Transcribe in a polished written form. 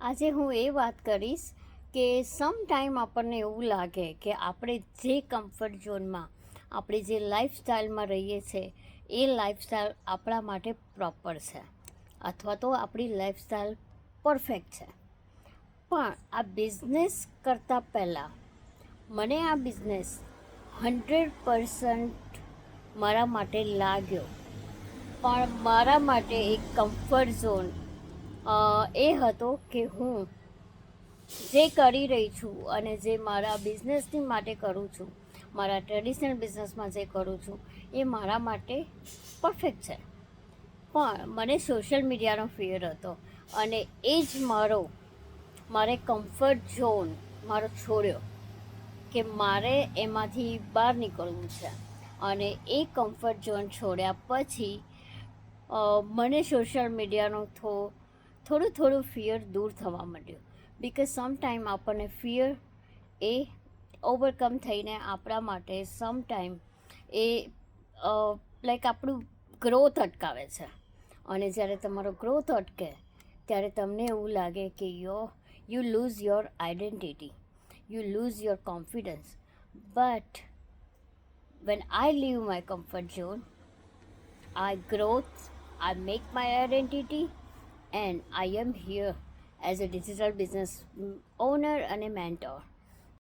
આજે હું એ વાત કરીશ કે સમ ટાઈમ આપણને એવું લાગે કે આપણે જે કમ્ફર્ટ ઝોનમાં આપણે જે લાઈફસ્ટાઈલમાં રહીએ છીએ એ લાઈફસ્ટાઈલ આપણા માટે પ્રોપર છે અથવા તો આપણી લાઈફસ્ટાઈલ પરફેક્ટ છે. પણ આ બિઝનેસ કરતાં પહેલાં મને આ બિઝનેસ 100% મારા માટે લાગ્યો, પણ મારા માટે એક કમ્ફર્ટ ઝોન એ હતો કે હું જે કરી રહી છું અને જે મારા બિઝનેસની માટે કરું છું, મારા ટ્રેડિશનલ બિઝનેસમાં જે કરું છું એ મારા માટે પરફેક્ટ છે. પણ મને સોશિયલ મીડિયાનો ફિયર હતો અને એ જ મારે કમ્ફર્ટ ઝોન મારો છોડ્યો કે મારે એમાંથી બહાર નીકળવું છે. અને એ કમ્ફર્ટ ઝોન છોડ્યા પછી મને સોશિયલ મીડિયાનો થોડું ફિયર દૂર થવા માંડ્યું. બિકોઝ સમ ટાઈમ આપણને ફિયર એ ઓવરકમ થઈને આપણા માટે સમ ટાઈમ એ લાઈક આપણું ગ્રોથ અટકાવે છે. અને જ્યારે તમારો ગ્રોથ અટકે ત્યારે તમને એવું લાગે કે you loose your identity, you loose your confidence. But when I leave my comfort zone, I growth, I make my identity, and I am here as a digital business owner and a mentor.